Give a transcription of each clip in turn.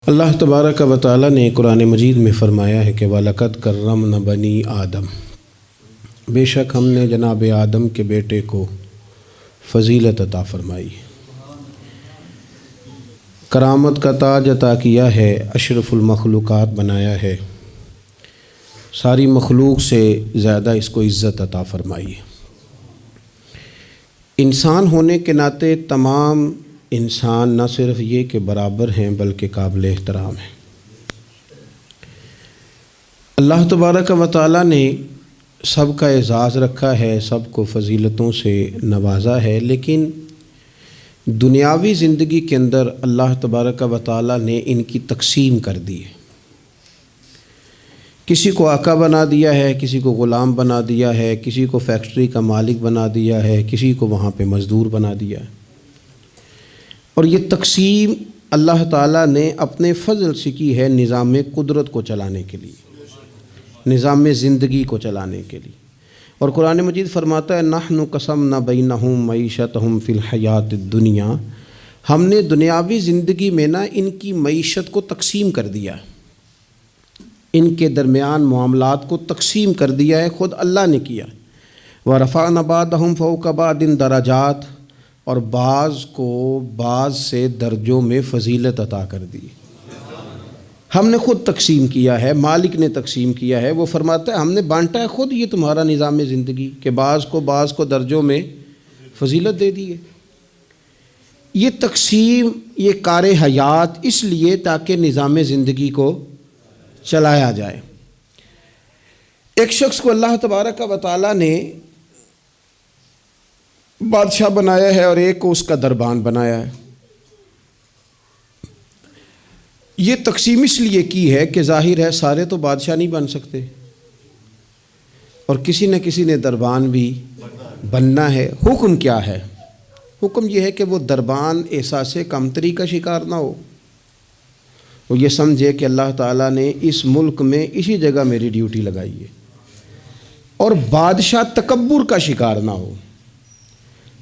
اللہ تبارک و تعالی نے قرآن مجید میں فرمایا ہے کہ وَلَقَدْ كَرَّمْنَا بَنِي آدم، بے شک ہم نے جناب آدم کے بیٹے کو فضیلت عطا فرمائی، کرامت کا تاج عطا کیا ہے، اشرف المخلوقات بنایا ہے، ساری مخلوق سے زیادہ اس کو عزت عطا فرمائی ہے۔ انسان ہونے کے ناطے تمام انسان نہ صرف یہ کہ برابر ہیں بلکہ قابل احترام ہیں۔ اللہ تبارک و تعالی نے سب کا اعزاز رکھا ہے، سب کو فضیلتوں سے نوازا ہے، لیکن دنیاوی زندگی کے اندر اللہ تبارک و تعالی نے ان کی تقسیم کر دی ہے۔ کسی کو آقا بنا دیا ہے، کسی کو غلام بنا دیا ہے، کسی کو فیکٹری کا مالک بنا دیا ہے، کسی کو وہاں پہ مزدور بنا دیا ہے۔ اور یہ تقسیم اللہ تعالیٰ نے اپنے فضل سے کی ہے نظام قدرت کو چلانے کے لیے، نظام زندگی کو چلانے کے لیے۔ اور قرآن مجید فرماتا ہے نحن قسمنا بینہم معیشتہم فی الحیات الدنیا، ہم نے دنیاوی زندگی میں ان کی معیشت کو تقسیم کر دیا، ان کے درمیان معاملات کو تقسیم کر دیا ہے، خود اللہ نے کیا۔ وَرَفَعْنَا بَعْضَهُمْ فَوْقَ بَعْضٍ دَرَجَاتٍ، اور بعض کو بعض سے درجوں میں فضیلت عطا کر دی۔ ہم نے خود تقسیم کیا ہے، مالک نے تقسیم کیا ہے۔ وہ فرماتا ہے ہم نے بانٹا ہے خود، یہ تمہارا نظام زندگی کہ بعض کو درجوں میں فضیلت دے دی ہے۔ یہ تقسیم، یہ کار حیات اس لیے تاکہ نظام زندگی کو چلایا جائے۔ ایک شخص کو اللہ تبارک و تعالی نے بادشاہ بنایا ہے اور ایک کو اس کا دربان بنایا ہے۔ یہ تقسیم اس لیے کی ہے کہ ظاہر ہے سارے تو بادشاہ نہیں بن سکتے، اور کسی نہ کسی نے دربان بھی بننا ہے۔ حکم کیا ہے؟ حکم یہ ہے کہ وہ دربان احساس کمتری کا شکار نہ ہو، وہ یہ سمجھے کہ اللہ تعالیٰ نے اس ملک میں اسی جگہ میری ڈیوٹی لگائی ہے، اور بادشاہ تکبر کا شکار نہ ہو،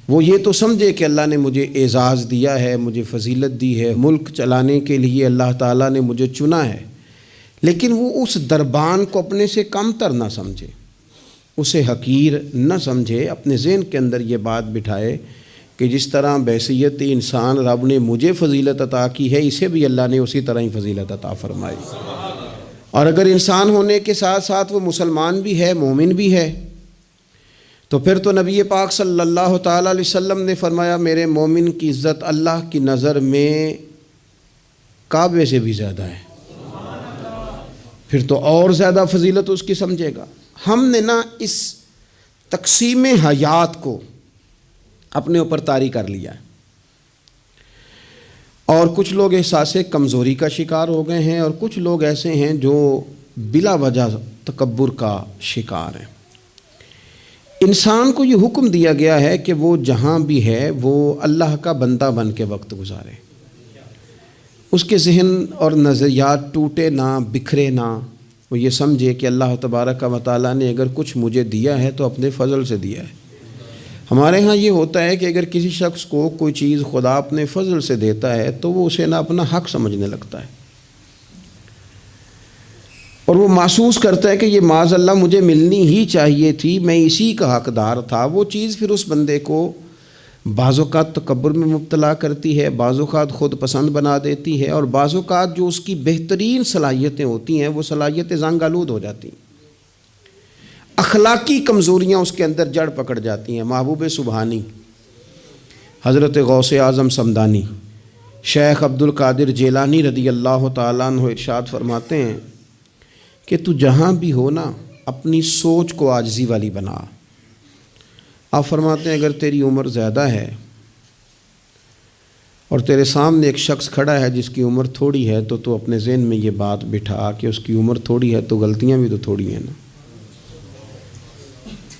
وہ یہ تو سمجھے کہ اللہ نے مجھے اعزاز دیا ہے، مجھے فضیلت دی ہے، ملک چلانے کے لیے اللہ تعالیٰ نے مجھے چنا ہے، لیکن وہ اس دربان کو اپنے سے کم تر نہ سمجھے، اسے حقیر نہ سمجھے، اپنے ذہن کے اندر یہ بات بٹھائے کہ جس طرح بحیثیت انسان رب نے مجھے فضیلت عطا کی ہے، اسے بھی اللہ نے اسی طرح ہی فضیلت عطا فرمائی۔ اور اگر انسان ہونے کے ساتھ ساتھ وہ مسلمان بھی ہے، مومن بھی ہے، تو پھر تو نبی پاک صلی اللہ تعالیٰ علیہ وسلم نے فرمایا میرے مومن کی عزت اللہ کی نظر میں کعبے سے بھی زیادہ ہے، پھر تو اور زیادہ فضیلت اس کی سمجھے گا۔ ہم نے اس تقسیم حیات کو اپنے اوپر طاری کر لیا ہے، اور کچھ لوگ احساس کمزوری کا شکار ہو گئے ہیں، اور کچھ لوگ ایسے ہیں جو بلا وجہ تکبر کا شکار ہیں۔ انسان کو یہ حکم دیا گیا ہے کہ وہ جہاں بھی ہے وہ اللہ کا بندہ بن کے وقت گزارے، اس کے ذہن اور نظریات ٹوٹے نہ، بکھرے نہ، وہ یہ سمجھے کہ اللہ تبارک و تعالیٰ نے اگر کچھ مجھے دیا ہے تو اپنے فضل سے دیا ہے۔ ہمارے ہاں یہ ہوتا ہے کہ اگر کسی شخص کو کوئی چیز خدا اپنے فضل سے دیتا ہے تو وہ اسے نہ اپنا حق سمجھنے لگتا ہے، اور وہ محسوس کرتا ہے کہ یہ معاذ اللہ مجھے ملنی ہی چاہیے تھی، میں اسی کا حقدار تھا۔ وہ چیز پھر اس بندے کو بعض اوقات تکبر میں مبتلا کرتی ہے، بعض اوقات خود پسند بنا دیتی ہے، اور بعض اوقات جو اس کی بہترین صلاحیتیں ہوتی ہیں وہ صلاحیتیں زنگ آلود ہو جاتی ہیں، اخلاقی کمزوریاں اس کے اندر جڑ پکڑ جاتی ہیں۔ محبوب سبحانی حضرت غوث اعظم صمدانی شیخ عبد القادر جیلانی رضی اللہ تعالیٰ عنہ ارشاد فرماتے ہیں کہ تو جہاں بھی ہو نا اپنی سوچ کو عاجزی والی بنا۔ آپ فرماتے ہیں اگر تیری عمر زیادہ ہے اور تیرے سامنے ایک شخص کھڑا ہے جس کی عمر تھوڑی ہے، تو اپنے ذہن میں یہ بات بٹھا کہ اس کی عمر تھوڑی ہے تو غلطیاں بھی تو تھوڑی ہیں نا۔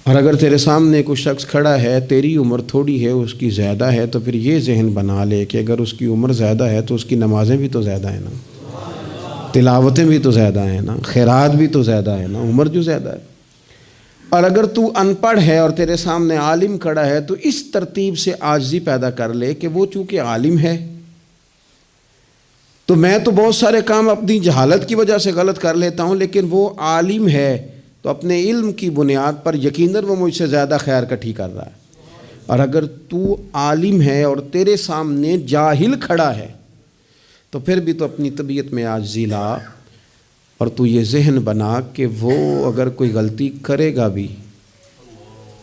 اور اگر تیرے سامنے کوئی شخص کھڑا ہے، تیری عمر تھوڑی ہے، اس کی زیادہ ہے، تو پھر یہ ذہن بنا لے کہ اگر اس کی عمر زیادہ ہے تو اس کی نمازیں بھی تو زیادہ ہیں نا، تلاوتیں بھی تو زیادہ ہیں نا، خیرات بھی تو زیادہ ہے نا، عمر جو زیادہ ہے۔ اور اگر تو ان پڑھ ہے اور تیرے سامنے عالم کھڑا ہے تو اس ترتیب سے عاجزی پیدا کر لے کہ وہ چونکہ عالم ہے تو میں تو بہت سارے کام اپنی جہالت کی وجہ سے غلط کر لیتا ہوں، لیکن وہ عالم ہے تو اپنے علم کی بنیاد پر یقیناً وہ مجھ سے زیادہ خیر کٹھی کر رہا ہے۔ اور اگر تو عالم ہے اور تیرے سامنے جاہل کھڑا ہے تو پھر بھی تو اپنی طبیعت میں عاجزی لا، اور تو یہ ذہن بنا کہ وہ اگر کوئی غلطی کرے گا بھی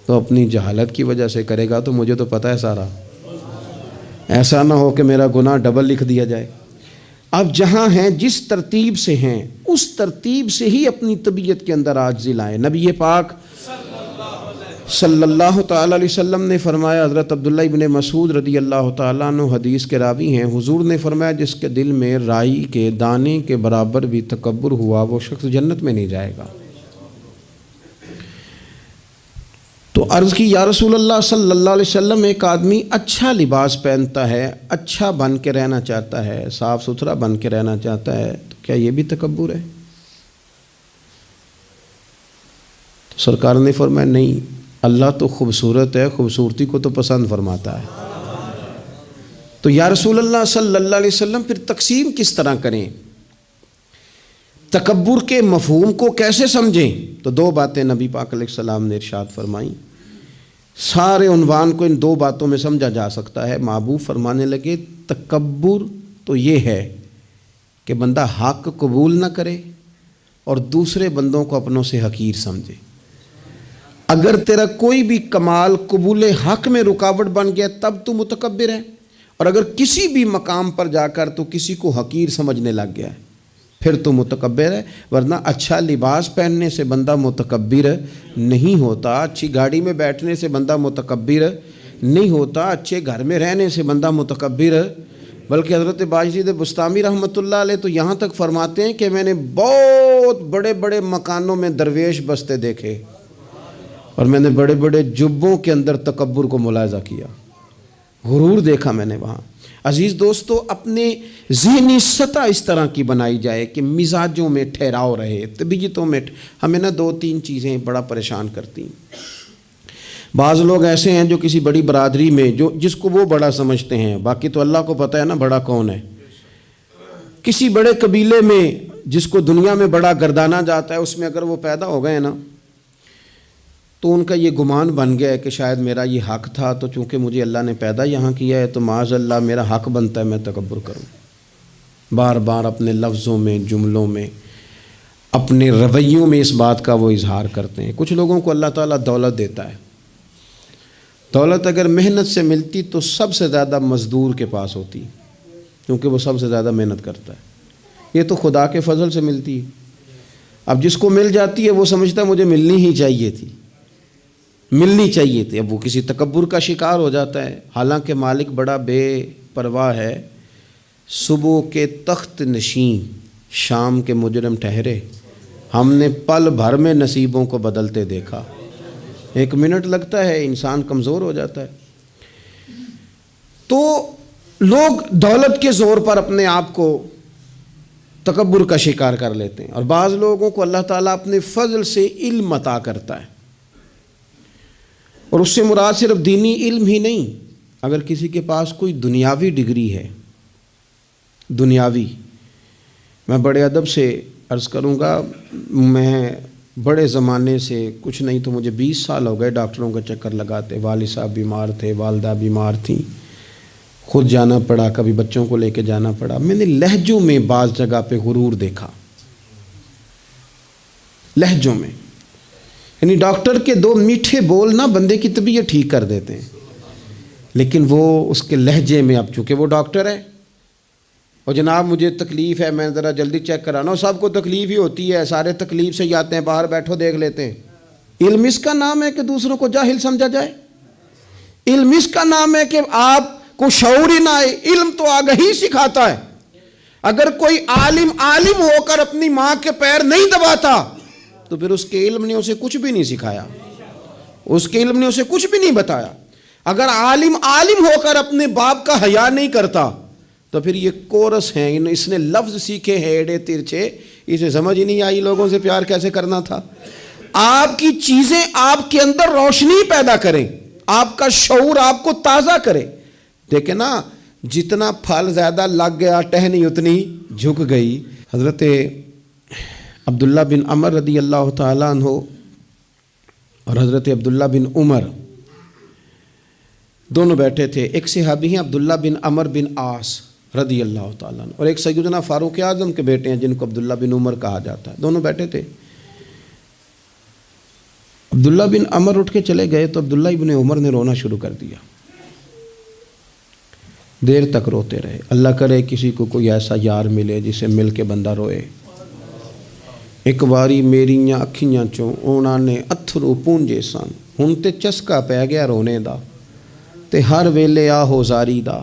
تو اپنی جہالت کی وجہ سے کرے گا، تو مجھے تو پتہ ہے سارا، ایسا نہ ہو کہ میرا گناہ ڈبل لکھ دیا جائے۔ اب جہاں ہیں جس ترتیب سے ہیں اس ترتیب سے ہی اپنی طبیعت کے اندر عاجزی لائیں۔ نبی پاک صلی اللہ تعالی علیہ وسلم نے فرمایا، حضرت عبداللہ ابن مسعود رضی اللہ تعالیٰ عنہ حدیث کے راوی ہیں، حضور نے فرمایا جس کے دل میں رائی کے دانے کے برابر بھی تکبر ہوا وہ شخص جنت میں نہیں جائے گا۔ تو عرض کی یا رسول اللہ صلی اللہ علیہ وسلم، ایک آدمی اچھا لباس پہنتا ہے، اچھا بن کے رہنا چاہتا ہے، صاف ستھرا بن کے رہنا چاہتا ہے، تو کیا یہ بھی تکبر ہے؟ تو سرکار نے فرمایا نہیں، اللہ تو خوبصورت ہے، خوبصورتی کو تو پسند فرماتا ہے۔ تو یا رسول اللہ صلی اللہ علیہ وسلم پھر تقسیم کس طرح کریں؟ تکبر کے مفہوم کو کیسے سمجھیں؟ تو دو باتیں نبی پاک علیہ السلام نے ارشاد فرمائیں۔ سارے عنوان کو ان دو باتوں میں سمجھا جا سکتا ہے۔ محبوب فرمانے لگے تکبر تو یہ ہے کہ بندہ حق قبول نہ کرے اور دوسرے بندوں کو اپنوں سے حقیر سمجھے۔ اگر تیرا کوئی بھی کمال قبول حق میں رکاوٹ بن گیا تب تو متکبر ہے، اور اگر کسی بھی مقام پر جا کر تو کسی کو حقیر سمجھنے لگ گیا ہے پھر تو متکبر ہے۔ ورنہ اچھا لباس پہننے سے بندہ متکبر نہیں ہوتا، اچھی گاڑی میں بیٹھنے سے بندہ متکبر نہیں ہوتا، اچھے گھر میں رہنے سے بندہ متکبر، بلکہ حضرت باجید بستامی رحمۃ اللہ علیہ تو یہاں تک فرماتے ہیں کہ میں نے بہت بڑے بڑے مکانوں میں درویش بستے دیکھے اور میں نے بڑے بڑے جبوں کے اندر تکبر کو ملاحظہ کیا، غرور دیکھا میں نے وہاں۔ عزیز دوستو، اپنے ذہنی سطح اس طرح کی بنائی جائے کہ مزاجوں میں ٹھہراؤ رہے، طبیعتوں میں۔ ہمیں نا دو تین چیزیں بڑا پریشان کرتی ہیں۔ بعض لوگ ایسے ہیں جو کسی بڑی برادری میں جس کو وہ بڑا سمجھتے ہیں، باقی تو اللہ کو پتہ ہے نا بڑا کون ہے۔ کسی بڑے قبیلے میں جس کو دنیا میں بڑا گردانا جاتا ہے، اس میں اگر وہ پیدا ہو گئے نا تو ان کا یہ گمان بن گیا ہے کہ شاید میرا یہ حق تھا، تو چونکہ مجھے اللہ نے پیدا یہاں کیا ہے تو معاذ اللہ میرا حق بنتا ہے میں تکبر کروں۔ بار بار اپنے لفظوں میں، جملوں میں، اپنے رویوں میں اس بات کا وہ اظہار کرتے ہیں۔ کچھ لوگوں کو اللہ تعالیٰ دولت دیتا ہے، دولت اگر محنت سے ملتی تو سب سے زیادہ مزدور کے پاس ہوتی، کیونکہ وہ سب سے زیادہ محنت کرتا ہے۔ یہ تو خدا کے فضل سے ملتی ہے۔ اب جس کو مل جاتی ہے وہ سمجھتا ہے مجھے ملنی ہی چاہیے تھی، ملنی چاہیے تھی، اب وہ کسی تکبر کا شکار ہو جاتا ہے۔ حالانکہ مالک بڑا بے پرواہ ہے۔ صبح کے تخت نشین شام کے مجرم ٹھہرے، ہم نے پل بھر میں نصیبوں کو بدلتے دیکھا۔ ایک منٹ لگتا ہے، انسان کمزور ہو جاتا ہے۔ تو لوگ دولت کے زور پر اپنے آپ کو تکبر کا شکار کر لیتے ہیں، اور بعض لوگوں کو اللہ تعالیٰ اپنے فضل سے علم عطا کرتا ہے، اور اس سے مراد صرف دینی علم ہی نہیں۔ اگر کسی کے پاس کوئی دنیاوی ڈگری ہے، دنیاوی، میں بڑے ادب سے عرض کروں گا، میں بڑے زمانے سے کچھ نہیں تو مجھے 20 سال ہو گئے ڈاکٹروں کا چکر لگاتے۔ والد صاحب بیمار تھے، والدہ بیمار تھیں، خود جانا پڑا، کبھی بچوں کو لے کے جانا پڑا۔ میں نے لہجوں میں بعض جگہ پہ غرور دیکھا، لہجوں میں، یعنی ڈاکٹر کے دو میٹھے بول نا بندے کی طبیعت ٹھیک کر دیتے ہیں، لیکن وہ اس کے لہجے میں، اب چونکہ وہ ڈاکٹر ہے، اور جناب مجھے تکلیف ہے، میں ذرا جلدی چیک کرانا، سب کو تکلیف ہی ہوتی ہے، سارے تکلیف سے ہی آتے ہیں، باہر بیٹھو دیکھ لیتے ہیں۔ علم اس کا نام ہے کہ دوسروں کو جاہل سمجھا جائے؟ علم اس کا نام ہے کہ آپ کو شعور ہی نہ آئے؟ علم تو آگہی سکھاتا ہے۔ اگر کوئی عالم ہو کر اپنی ماں کے پیر نہیں دباتا تو پھر اس کے علم نے اسے کچھ بھی نہیں سکھایا، اس کے علم نے اسے کچھ بھی نہیں بتایا۔ اگر عالم ہو کر اپنے باپ کا حیا نہیں کرتا تو پھر یہ کورس ہیں، اس نے لفظ سیکھے ہیں ایڑے ترچھے، اسے سمجھ ہی نہیں آئی لوگوں سے پیار کیسے کرنا تھا۔ آپ کی چیزیں آپ کے اندر روشنی پیدا کریں، آپ کا شعور آپ کو تازہ کرے۔ دیکھیں نا، جتنا پھل زیادہ لگ گیا ٹہنی اتنی جھک گئی۔ حضرت عبداللہ بن عمر رضی اللہ تعالیٰ عنہ اور حضرت عبداللہ بن عمر دونوں بیٹھے تھے۔ ایک صحابی ہیں عبداللہ بن عمر بن عاص رضی اللہ تعالیٰ عنہ، اور ایک سیدنا فاروق اعظم کے بیٹے ہیں جن کو عبداللہ بن عمر کہا جاتا ہے۔ دونوں بیٹھے تھے۔ عبداللہ بن عمر اٹھ کے چلے گئے تو عبداللہ بن عمر نے رونا شروع کر دیا، دیر تک روتے رہے۔ اللہ کرے کسی کو کوئی ایسا یار ملے جسے مل کے بندہ روئے۔ ایک باری میریاں اکھیاں چوں اونا نے اتھرو پونجے سن، ہن تے چسکا پہ گیا رونے دا تے ہر ویلے آہو زاری دا۔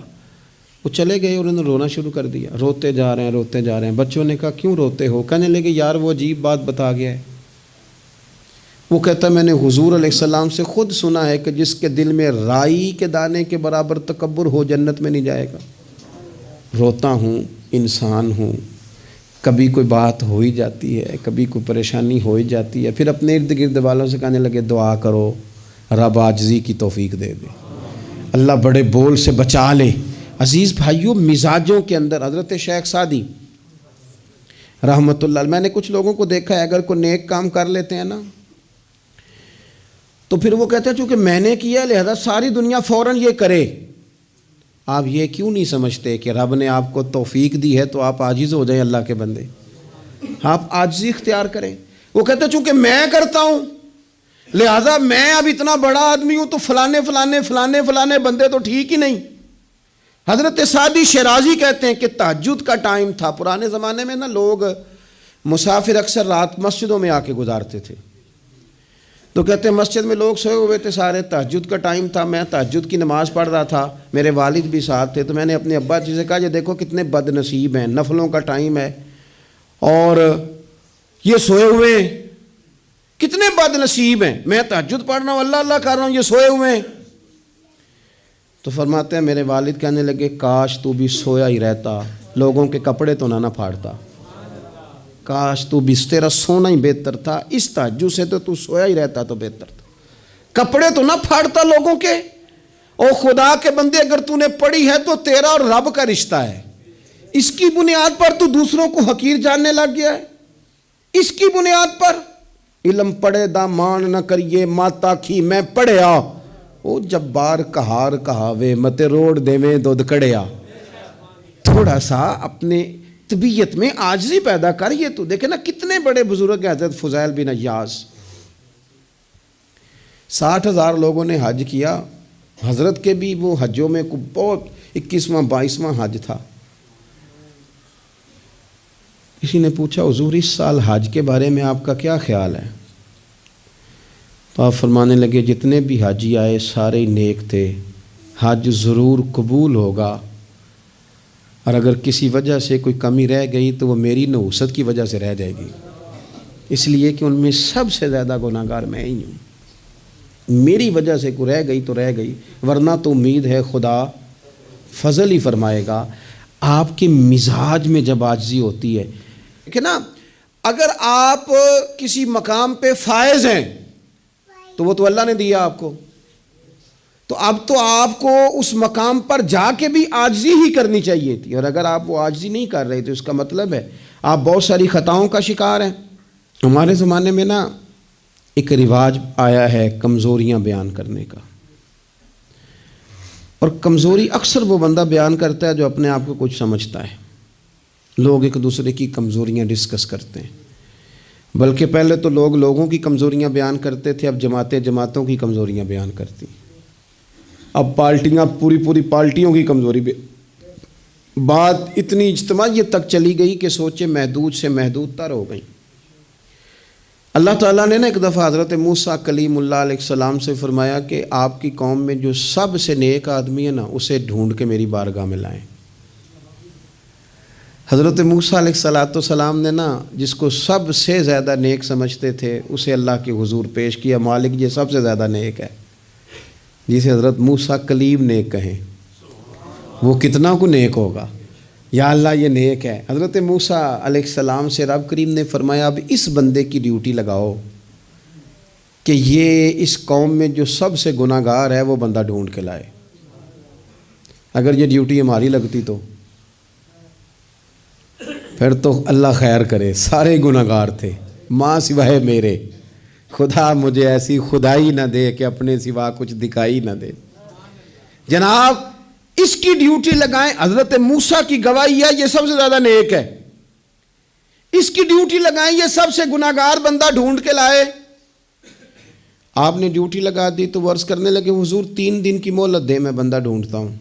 وہ چلے گئے، انہوں نے رونا شروع کر دیا، روتے جا رہے ہیں۔ بچوں نے کہا کیوں روتے ہو؟ کہنے لگے یار وہ عجیب بات بتا گیا ہے۔ وہ کہتا ہے میں نے حضور علیہ السلام سے خود سنا ہے کہ جس کے دل میں رائی کے دانے کے برابر تکبر ہو جنت میں نہیں جائے گا۔ روتا ہوں، انسان ہوں، کبھی کوئی بات ہو ہی جاتی ہے، کبھی کوئی پریشانی ہو ہی جاتی ہے، پھر اپنے ارد گرد والوں سے کہنے لگے دعا کرو رب عاجزی کی توفیق دے دے، اللہ بڑے بول سے بچا لے۔ عزیز بھائیوں، مزاجوں کے اندر حضرت شیخ سعدی رحمۃ اللہ علیہ، میں نے کچھ لوگوں کو دیکھا ہے اگر کوئی نیک کام کر لیتے ہیں نا تو پھر وہ کہتے ہیں چونکہ میں نے کیا لہذا ساری دنیا فوراً یہ کرے۔ آپ یہ کیوں نہیں سمجھتے کہ رب نے آپ کو توفیق دی ہے تو آپ عاجز ہو جائیں اللہ کے بندے، آپ عاجزی اختیار کریں۔ وہ کہتے ہیں چونکہ میں کرتا ہوں لہذا میں اب اتنا بڑا آدمی ہوں تو فلانے بندے تو ٹھیک ہی نہیں۔ حضرت سعدی شیرازی کہتے ہیں کہ تہجد کا ٹائم تھا، پرانے زمانے میں نا لوگ مسافر اکثر رات مسجدوں میں آ کے گزارتے تھے، تو کہتے ہیں مسجد میں لوگ سوئے ہوئے تھے سارے، تہجد کا ٹائم تھا، میں تہجد کی نماز پڑھ رہا تھا، میرے والد بھی ساتھ تھے، تو میں نے اپنے ابا جی سے کہا یہ دیکھو کتنے بد نصیب ہیں، نفلوں کا ٹائم ہے اور یہ سوئے ہوئے ہیں، کتنے بد نصیب ہیں، میں تہجد پڑھ رہا ہوں، اللہ اللہ کر رہا ہوں، یہ سوئے ہوئے ہیں۔ تو فرماتے ہیں میرے والد کہنے لگے کاش تو بھی سویا ہی رہتا، لوگوں کے کپڑے تو نہ پھاڑتا، کاش تو بھی، تیرا سونا ہی بہتر تھا، اس تہجد سے تو سویا ہی رہتا تو بہتر تھا، کپڑے تو نہ پھاڑتا لوگوں کے۔ او خدا کے بندے اگر تو نے پڑھی ہے تو تیرا اور رب کا رشتہ ہے، اس کی بنیاد پر تو دوسروں کو حقیر جاننے لگ گیا ہے، اس کی بنیاد پر علم پڑھے دا مان نہ کریے ماتا کھی میں پڑھیا، او جبار کہار کہاوے متے روڑ دیویں دودھ کڑیا۔ تھوڑا سا اپنے طبیعت میں عاجزی پیدا کر۔ یہ تو دیکھیں نا کتنے بڑے بزرگ ہیں، حضرت فضیل بن عیاض، 60,000 لوگوں نے حج کیا، حضرت کے بھی وہ حجوں میں بہت 21واں 22واں حج تھا۔ کسی نے پوچھا حضور اس سال حج کے بارے میں آپ کا کیا خیال ہے؟ تو آپ فرمانے لگے جتنے بھی حاجی آئے سارے ہی نیک تھے، حج ضرور قبول ہوگا، اور اگر کسی وجہ سے کوئی کمی رہ گئی تو وہ میری نحوست کی وجہ سے رہ جائے گی، اس لیے کہ ان میں سب سے زیادہ گناہ گار میں ہی ہوں، میری وجہ سے کوئی رہ گئی تو رہ گئی، ورنہ تو امید ہے خدا فضل ہی فرمائے گا۔ آپ کے مزاج میں جب عاجزی ہوتی ہے کہ نا، اگر آپ کسی مقام پہ فائز ہیں تو وہ تو اللہ نے دیا آپ کو، تو اب تو آپ کو اس مقام پر جا کے بھی عاجزی ہی کرنی چاہیے تھی، اور اگر آپ وہ عاجزی نہیں کر رہے تو اس کا مطلب ہے آپ بہت ساری خطاؤں کا شکار ہیں۔ ہمارے زمانے میں نا ایک رواج آیا ہے کمزوریاں بیان کرنے کا، اور کمزوری اکثر وہ بندہ بیان کرتا ہے جو اپنے آپ کو کچھ سمجھتا ہے۔ لوگ ایک دوسرے کی کمزوریاں ڈسکس کرتے ہیں، بلکہ پہلے تو لوگ لوگوں کی کمزوریاں بیان کرتے تھے، اب جماعتیں جماعتوں کی کمزوریاں بیان کرتی، اب پارٹیاں پوری پارٹیوں کی کمزوری بات اتنی اجتماعیت تک چلی گئی کہ سوچے محدود سے محدود تر ہو گئی۔ اللہ تعالیٰ نے نا ایک دفعہ حضرت موسیٰ کلیم اللہ علیہ السلام سے فرمایا کہ آپ کی قوم میں جو سب سے نیک آدمی ہے نا اسے ڈھونڈ کے میری بارگاہ میں لائیں۔ حضرت موسیٰ علیہ السلام نے نا جس کو سب سے زیادہ نیک سمجھتے تھے اسے اللہ کے حضور پیش کیا، مالک یہ سب سے زیادہ نیک ہے، جسے حضرت موسیٰ کلیم نیک کہیں، وہ کتنا کو نیک ہوگا، یا اللہ یہ نیک ہے۔ حضرت موسیٰ علیہ السلام سے رب کریم نے فرمایا اب اس بندے کی ڈیوٹی لگاؤ کہ یہ اس قوم میں جو سب سے گناہ گار ہے وہ بندہ ڈھونڈ کے لائے۔ اگر یہ ڈیوٹی ہماری لگتی تو پھر تو اللہ خیر کرے، سارے گناہگار تھے ماں سوائے میرے، خدا مجھے ایسی خدائی نہ دے کہ اپنے سوا کچھ دکھائی نہ دے۔ جناب اس کی ڈیوٹی لگائیں، حضرت موسیٰ کی گواہی ہے یہ سب سے زیادہ نیک ہے، اس کی ڈیوٹی لگائیں، یہ سب سے گناہگار بندہ ڈھونڈ کے لائے۔ آپ نے ڈیوٹی لگا دی تو وہ عرض کرنے لگے حضور 3 دن کی مہلت دیں، میں بندہ ڈھونڈتا ہوں۔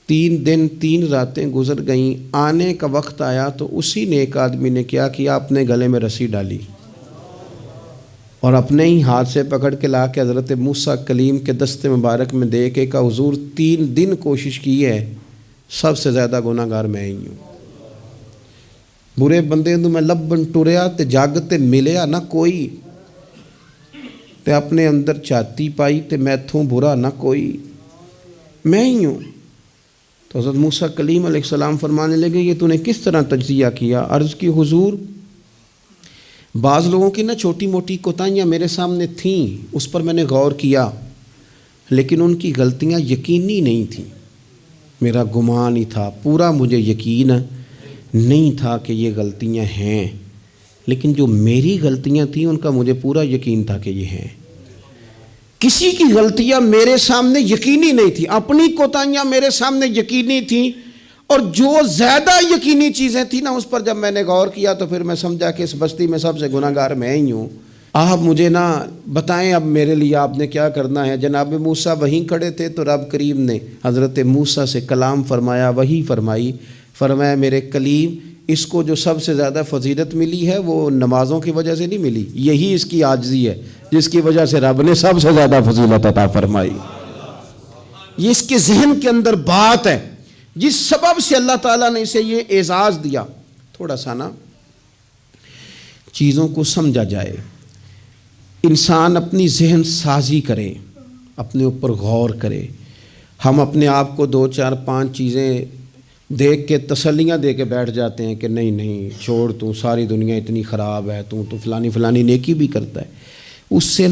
3 دن 3 راتیں گزر گئیں، آنے کا وقت آیا تو اسی نیک آدمی نے کیا کیا، اپنے گلے میں رسی ڈالی اور اپنے ہی ہاتھ سے پکڑ کے لا کے حضرت موسیٰ کلیم کے دست مبارک میں دے کے کہا حضور 3 دن کوشش کی ہے، سب سے زیادہ گناہگار میں ہی ہوں۔ برے بندے تو میں لبن ٹریا تے جگ تے ملیا نہ کوئی، تے اپنے اندر چاتی پائی تے میں تھوں برا نہ کوئی، میں ہی ہوں۔ تو حضرت موسیٰ کلیم علیہ السلام فرمانے لگے یہ تو نے کس طرح تجزیہ کیا؟ عرض کی حضور بعض لوگوں کی چھوٹی موٹی کوتاہیاں میرے سامنے تھیں، اس پر میں نے غور کیا، لیکن ان کی غلطیاں یقینی نہیں تھیں، میرا گمان ہی تھا، پورا مجھے یقین نہیں تھا کہ یہ غلطیاں ہیں، لیکن جو میری غلطیاں تھیں ان کا مجھے پورا یقین تھا کہ یہ ہیں۔ کسی کی غلطیاں میرے سامنے یقینی نہیں تھیں، اپنی کوتاہیاں میرے سامنے یقینی تھیں، اور جو زیادہ یقینی چیزیں تھیں نا اس پر جب میں نے غور کیا تو پھر میں سمجھا کہ اس بستی میں سب سے گناہگار میں ہی ہوں۔ آپ مجھے بتائیں اب میرے لیے آپ نے کیا کرنا ہے؟ جناب موسیٰ وہیں کھڑے تھے تو رب کریم نے حضرت موسیٰ سے کلام فرمایا، وحی فرمائی، فرمایا میرے کلیم اس کو جو سب سے زیادہ فضیلت ملی ہے وہ نمازوں کی وجہ سے نہیں ملی، یہی اس کی عاجزی ہے جس کی وجہ سے رب نے سب سے زیادہ فضیلت عطا فرمائی۔ یہ اس کے ذہن کے اندر بات ہے جس سبب سے اللہ تعالیٰ نے اسے یہ اعزاز دیا۔ تھوڑا سا چیزوں کو سمجھا جائے، انسان اپنی ذہن سازی کرے، اپنے اوپر غور کرے۔ ہم اپنے آپ کو 2 4 5 چیزیں دیکھ کے تسلیاں دے کے بیٹھ جاتے ہیں کہ نہیں چھوڑ، تو ساری دنیا اتنی خراب ہے، تو فلانی نیکی بھی کرتا ہے۔ اس سے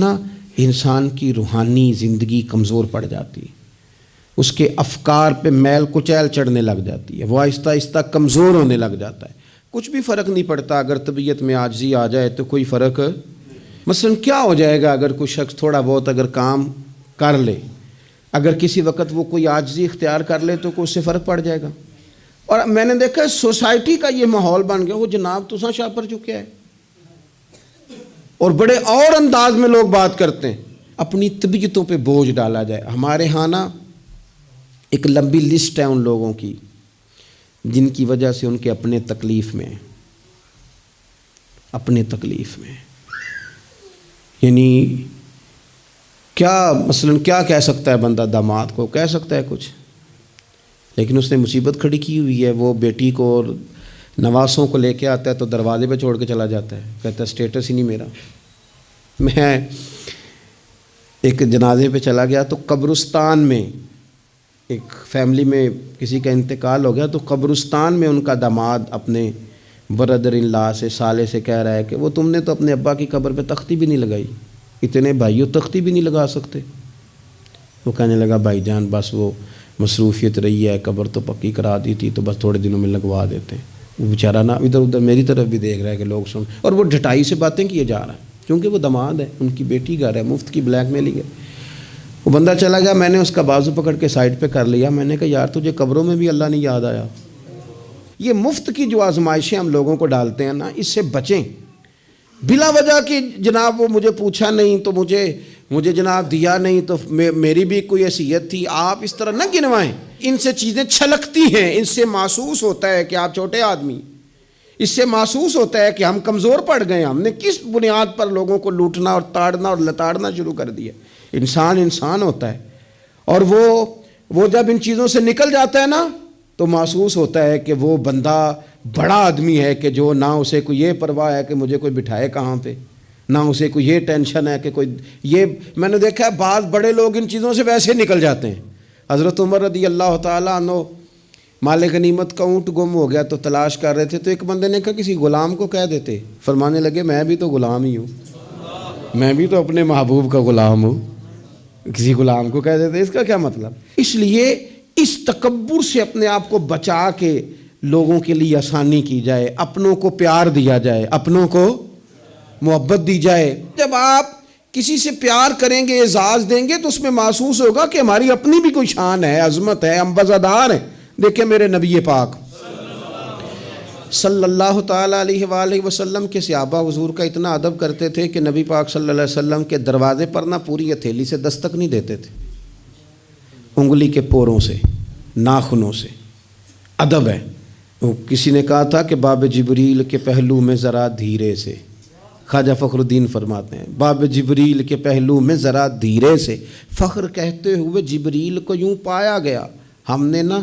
انسان کی روحانی زندگی کمزور پڑ جاتی ہے، اس کے افکار پہ میل کچیل چڑھنے لگ جاتی ہے، وہ آہستہ آہستہ کمزور ہونے لگ جاتا ہے۔ کچھ بھی فرق نہیں پڑتا، اگر طبیعت میں عاجزی آ جائے تو کوئی فرق، مثلا کیا ہو جائے گا اگر کوئی شخص تھوڑا بہت اگر کام کر لے، اگر کسی وقت وہ کوئی عاجزی اختیار کر لے تو کوئی اس سے فرق پڑ جائے گا۔ اور میں نے دیکھا سوسائٹی کا یہ ماحول بن گیا، وہ جناب تساں شاہ پر چکے ہے، اور بڑے اور انداز میں لوگ بات کرتے ہیں، اپنی طبیعتوں پہ بوجھ ڈالا جائے۔ ہمارے ہاں ایک لمبی لسٹ ہے ان لوگوں کی جن کی وجہ سے ان کے اپنے تکلیف میں، یعنی کیا مثلا کیا کہہ سکتا ہے بندہ؟ داماد کو کہہ سکتا ہے کچھ، لیکن اس نے مصیبت کھڑی کی ہوئی ہے، وہ بیٹی کو اور نواسوں کو لے کے آتا ہے تو دروازے پہ چھوڑ کے چلا جاتا ہے، کہتا ہے سٹیٹس ہی نہیں میرا۔ میں ایک جنازے پہ چلا گیا تو قبرستان میں ایک فیملی میں کسی کا انتقال ہو گیا، تو قبرستان میں ان کا داماد اپنے بردر ان لا سے سالے سے کہہ رہا ہے کہ وہ تم نے تو اپنے ابا کی قبر پہ تختی بھی نہیں لگائی، اتنے بھائیوں تختی بھی نہیں لگا سکتے۔ وہ کہنے لگا بھائی جان بس وہ مصروفیت رہی ہے، قبر تو پکی کرا دی تھی تو بس تھوڑے دنوں میں لگوا دیتے ہیں۔ وہ بیچارہ ادھر ادھر میری طرف بھی دیکھ رہا ہے کہ لوگ سن، اور وہ ڈھٹائی سے باتیں کیے جا رہا ہے کیونکہ وہ داماد ہے، ان کی بیٹی گھر ہے، مفت کی بلیک میلنگ ہے۔ وہ بندہ چلا گیا، میں نے اس کا بازو پکڑ کے سائڈ پہ کر لیا، میں نے کہا یار تجھے قبروں میں بھی اللہ نہیں یاد آیا؟ یہ مفت کی جو آزمائشیں ہم لوگوں کو ڈالتے ہیں اس سے بچیں، بلا وجہ کہ جناب وہ مجھے پوچھا نہیں تو مجھے جناب دیا نہیں تو میری بھی کوئی حیثیت تھی، آپ اس طرح نہ گنوائیں۔ ان سے چیزیں چھلکتی ہیں، ان سے محسوس ہوتا ہے کہ آپ چھوٹے آدمی، اس سے محسوس ہوتا ہے کہ ہم کمزور پڑ گئے، ہم نے کس بنیاد پر لوگوں کو لوٹنا اور تاڑنا اور لتاڑنا شروع کر دیا۔ انسان ہوتا ہے، اور وہ جب ان چیزوں سے نکل جاتا ہے تو محسوس ہوتا ہے کہ وہ بندہ بڑا آدمی ہے کہ جو نہ اسے کوئی یہ پرواہ ہے کہ مجھے کوئی بٹھائے کہاں پہ، نہ اسے کوئی یہ ٹینشن ہے کہ کوئی یہ۔ میں نے دیکھا ہے بعض بڑے لوگ ان چیزوں سے ویسے نکل جاتے ہیں۔ حضرت عمر رضی اللہ تعالیٰ عنہ مال غنیمت کا اونٹ گم ہو گیا تو تلاش کر رہے تھے، تو ایک بندے نے کہا کسی غلام کو کہہ دیتے، فرمانے لگے میں بھی تو غلام ہی ہوں، میں بھی تو اپنے محبوب کا غلام ہوں، کسی غلام کو کہہ دیتے، اس کا کیا مطلب؟ اس لیے اس تکبر سے اپنے آپ کو بچا کے لوگوں کے لیے آسانی کی جائے، اپنوں کو پیار دیا جائے، اپنوں کو محبت دی جائے۔ جب آپ کسی سے پیار کریں گے، اعزاز دیں گے، تو اس میں محسوس ہوگا کہ ہماری اپنی بھی کوئی شان ہے، عظمت ہے، ہم وزادار ہیں۔ دیکھیں میرے نبی پاک صلی اللہ تعالیٰ علیہ وآلہ وسلم کے صحابہ حضور کا اتنا ادب کرتے تھے کہ نبی پاک صلی اللہ علیہ وسلم کے دروازے پر نہ پوری ہتھیلی سے دستک نہیں دیتے تھے، انگلی کے پوروں سے، ناخنوں سے۔ ادب ہے۔ کسی نے کہا تھا کہ باب جبریل کے پہلو میں ذرا دھیرے سے، خواجہ فخر الدین فرماتے ہیں باب جبریل کے پہلو میں ذرا دھیرے سے، فخر کہتے ہوئے جبریل کو یوں پایا گیا، ہم نے نا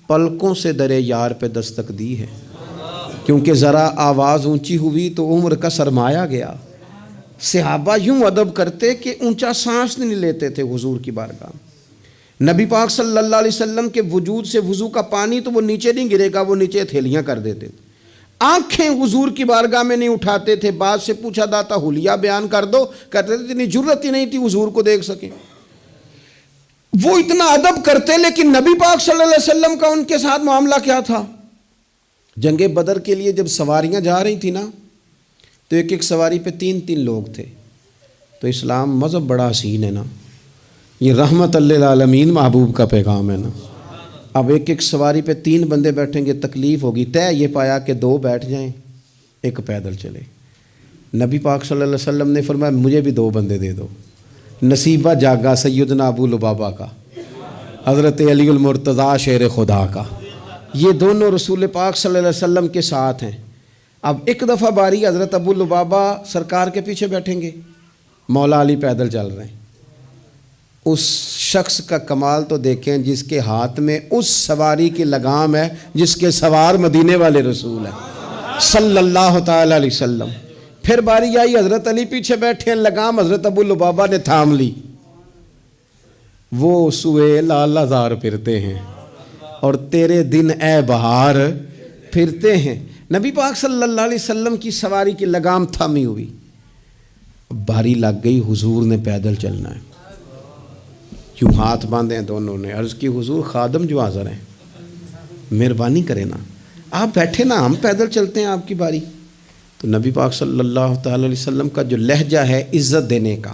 پلکوں سے درے یار پہ دستک دی ہے، کیونکہ ذرا آواز اونچی ہوئی تو عمر کا سرمایا گیا۔ صحابہ یوں ادب کرتے کہ اونچا سانس نہیں لیتے تھے حضور کی بارگاہ۔ نبی پاک صلی اللہ علیہ وسلم کے وجود سے وضو کا پانی تو وہ نیچے نہیں گرے گا، وہ نیچے تھیلیاں کر دیتے تھے۔ آنکھیں حضور کی بارگاہ میں نہیں اٹھاتے تھے۔ بعد سے پوچھا داتا حلیہ بیان کر دو، کہتے تھے اتنی جرت ہی نہیں تھی حضور کو دیکھ سکیں۔ وہ اتنا ادب کرتے، لیکن نبی پاک صلی اللہ علیہ وسلم کا ان کے ساتھ معاملہ کیا تھا؟ جنگ بدر کے لیے جب سواریاں جا رہی تھی نا، تو ایک ایک سواری پہ 3 لوگ تھے۔ تو اسلام مذہب بڑا حسین ہے نا، یہ رحمت للعالمین محبوب کا پیغام ہے نا۔ اب ایک ایک سواری پہ 3 بندے بیٹھیں گے، تکلیف ہوگی۔ طے یہ پایا کہ 2 بیٹھ جائیں، ایک پیدل چلے۔ نبی پاک صلی اللہ علیہ وسلم نے فرمایا مجھے بھی 2 بندے دے دو۔ نصیبہ جاگا سیدنا ابو لبابہ کا، حضرت علی المرتضیٰ شیر خدا کا۔ یہ دونوں رسول پاک صلی اللہ علیہ وسلم کے ساتھ ہیں۔ اب ایک دفعہ باری حضرت ابو لبابہ سرکار کے پیچھے بیٹھیں گے، مولا علی پیدل چل رہے ہیں۔ اس شخص کا کمال تو دیکھیں جس کے ہاتھ میں اس سواری کی لگام ہے جس کے سوار مدینے والے رسول ہیں صلی اللہ تعالیٰ علیہ وسلم۔ پھر باری آئی حضرت علی پیچھے بیٹھے ہیں، لگام حضرت ابو لبابہ نے تھام لی۔ وہ سوئے لال ہزار پھرتے ہیں اور تیرے دن اے بہار پھرتے ہیں۔ نبی پاک صلی اللہ علیہ وسلم کی سواری کی لگام تھامی ہوئی، باری لگ گئی، حضور نے پیدل چلنا ہے۔ یوں ہاتھ باندھے ہیں دونوں نے، عرض کی حضور خادم جو حاضر ہیں، مہربانی کریں نا، آپ بیٹھے نا، ہم پیدل چلتے ہیں آپ کی باری۔ تو نبی پاک صلی اللہ تعالی علیہ وسلم کا جو لہجہ ہے عزت دینے کا،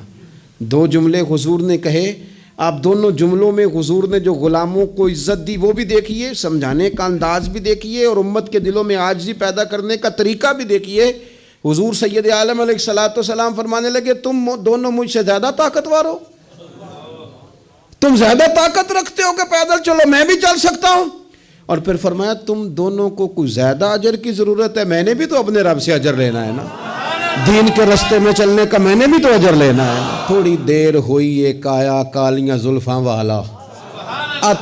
2 جملے حضور نے کہے، آپ دونوں جملوں میں حضور نے جو غلاموں کو عزت دی وہ بھی دیکھیے، سمجھانے کا انداز بھی دیکھیے، اور امت کے دلوں میں عاجزی پیدا کرنے کا طریقہ بھی دیکھیے۔ حضور سید عالم علیہ الصلوۃ والسلام فرمانے لگے تم دونوں مجھ سے زیادہ طاقتور ہو، تم زیادہ طاقت رکھتے ہو کہ پیدل چلو، میں بھی چل سکتا ہوں۔ اور پھر فرمایا تم دونوں کو کوئی زیادہ اجر کی ضرورت ہے، میں نے بھی تو اپنے رب سے اجر لینا ہے نا، دین کے رستے میں چلنے کا میں نے بھی تو اجر لینا ہے۔ تھوڑی دیر ہوئی ایک آیا کالیاں زلفاں والا،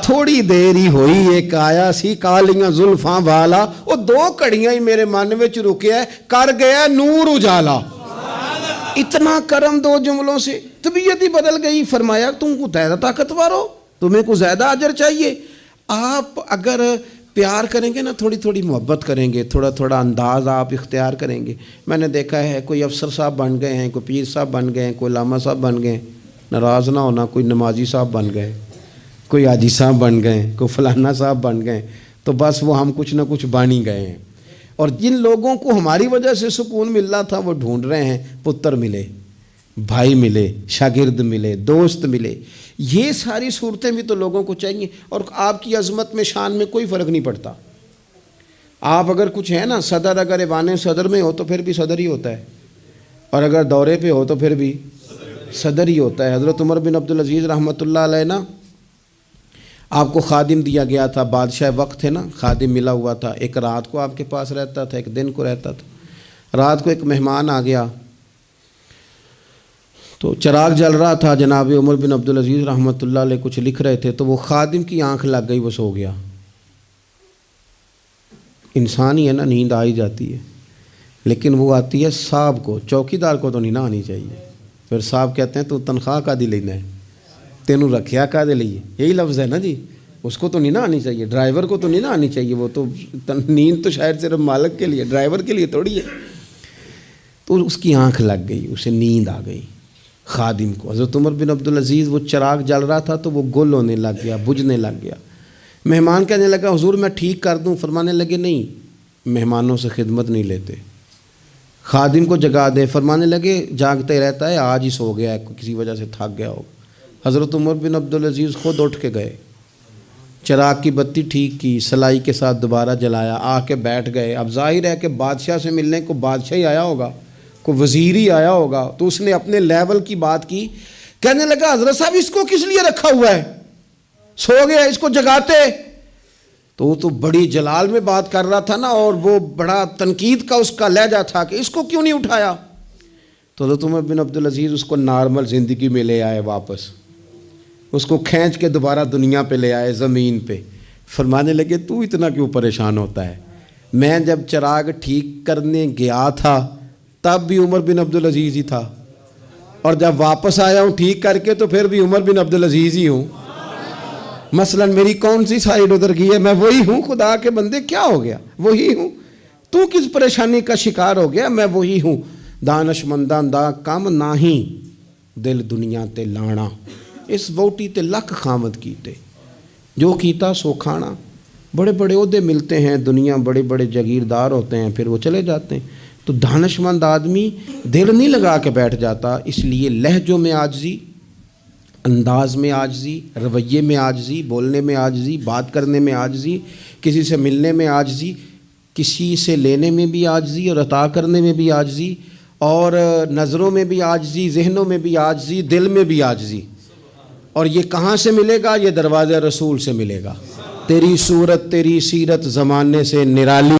تھوڑی دیر ہی ہوئی ایک آیا سی کالیاں زلفاں والا، وہ 2 گھڑیاں ہی میرے من وچ رکیا کر گیا نور اجالا۔ اتنا کرم 2 جملوں سے طبیعت ہی بدل گئی۔ فرمایا تم کو زیادہ طاقتور ہو، تمہیں کو زیادہ اجر چاہیے۔ آپ اگر پیار کریں گے نا، تھوڑی تھوڑی محبت کریں گے، تھوڑا تھوڑا انداز آپ اختیار کریں گے۔ میں نے دیکھا ہے کوئی افسر صاحب بن گئے ہیں، کوئی پیر صاحب بن گئے ہیں، کوئی علامہ صاحب بن گئے ہیں، ناراض نہ ہونا، کوئی نمازی صاحب بن گئے، کوئی حاجی صاحب بن گئے، کوئی فلانا صاحب بن گئے، تو بس وہ ہم کچھ نہ کچھ بن ہی گئے ہیں۔ اور جن لوگوں کو ہماری وجہ سے سکون ملنا تھا وہ ڈھونڈ رہے ہیں، پتر ملے، بھائی ملے، شاگرد ملے، دوست ملے۔ یہ ساری صورتیں بھی تو لوگوں کو چاہیے۔ اور آپ کی عظمت میں، شان میں کوئی فرق نہیں پڑتا۔ آپ اگر کچھ ہے نا، صدر اگر ایوان صدر میں ہو تو پھر بھی صدر ہی ہوتا ہے، اور اگر دورے پہ ہو تو پھر بھی صدر ہی ہوتا ہے۔ حضرت عمر بن عبدالعزیز رحمۃ اللہ علیہ نا، آپ کو خادم دیا گیا تھا، بادشاہ وقت تھے نا، خادم ملا ہوا تھا، ایک رات کو آپ کے پاس رہتا تھا، ایک دن کو رہتا تھا۔ رات کو ایک مہمان آ گیا تو چراغ جل رہا تھا، جناب عمر بن عبدالعزیز رحمۃ اللہ علیہ کچھ لکھ رہے تھے، تو وہ خادم کی آنکھ لگ گئی، وہ سو گیا۔ انسان ہی ہے نا، نیند آ ہی جاتی ہے، لیکن وہ آتی ہے صاحب کو، چوکیدار کو تو نہیں نہ آنی چاہیے۔ پھر صاحب کہتے ہیں تو تنخواہ کا دی لینا ہے، تینوں رکھیا کا دے لیے، یہی لفظ ہے نا جی، اس کو تو نہیں نہ آنی چاہیے، ڈرائیور کو تو نہیں نہ آنی چاہیے، وہ تو نیند تو شاید صرف مالک کے لیے، ڈرائیور کے لیے تھوڑی ہے۔ تو اس کی آنکھ لگ گئی، اسے نیند آ گئی۔ خادم کو. حضرت عمر بن عبدالعزیز وہ چراغ جل رہا تھا تو وہ گل ہونے لگ گیا, بجھنے لگ گیا. مہمان کہنے لگا حضور میں ٹھیک کر دوں. فرمانے لگے نہیں, مہمانوں سے خدمت نہیں لیتے. خادم کو جگا دیں. فرمانے لگے جاگتے رہتا ہے, آج ہی سو گیا ہے, کسی وجہ سے تھک گیا ہوگا. حضرت عمر بن عبدالعزیز خود اٹھ کے گئے, چراغ کی بتی ٹھیک کی, سلائی کے ساتھ دوبارہ جلایا, آ کے بیٹھ گئے. اب ظاہر ہے کہ بادشاہ سے ملنے کو بادشاہ ہی آیا ہوگا, کوئی وزیر ہی آیا ہوگا, تو اس نے اپنے لیول کی بات کی. کہنے لگا حضرت صاحب اس کو کس لیے رکھا ہوا ہے, سو گیا, اس کو جگاتے. تو وہ تو بڑی جلال میں بات کر رہا تھا نا, اور وہ بڑا تنقید کا اس کا لہجہ تھا کہ اس کو کیوں نہیں اٹھایا. تو حضرت عمر بن عبدالعزیز اس کو نارمل زندگی میں لے آئے واپس, اس کو کھینچ کے دوبارہ دنیا پہ لے آئے, زمین پہ. فرمانے لگے تو اتنا کیوں پریشان ہوتا ہے, میں جب چراغ ٹھیک کرنے گیا تھا تب بھی عمر بن عبدالعزیز ہی تھا, اور جب واپس آیا ہوں ٹھیک کر کے تو پھر بھی عمر بن عبدالعزیز ہی ہوں. مثلا میری کون سی سائیڈ ادھر گئی ہے, میں وہی ہوں. خدا کے بندے کیا ہو گیا, وہی ہوں. تو کس پریشانی کا شکار ہو گیا, میں وہی ہوں. دانش منداں دا کم ناہی دل دنیا تے لانا, اس ووٹی تے لکھ خامد کیتے, جو کیتا سو کھانا. بڑے بڑے عہدے ملتے ہیں دنیا, بڑے بڑے جاگیردار ہوتے ہیں, پھر وہ چلے جاتے ہیں. تو دانش مند آدمی دل نہیں لگا کے بیٹھ جاتا. اس لیے لہجوں میں عاجزی, انداز میں عاجزی, رویے میں عاجزی, بولنے میں عاجزی, بات کرنے میں عاجزی, کسی سے ملنے میں عاجزی, کسی سے لینے میں بھی عاجزی اور عطا کرنے میں بھی عاجزی, اور نظروں میں بھی عاجزی, ذہنوں میں بھی عاجزی, دل میں بھی عاجزی. اور یہ کہاں سے ملے گا, یہ دروازہ رسول سے ملے گا. تیری صورت تیری سیرت زمانے سے نرالی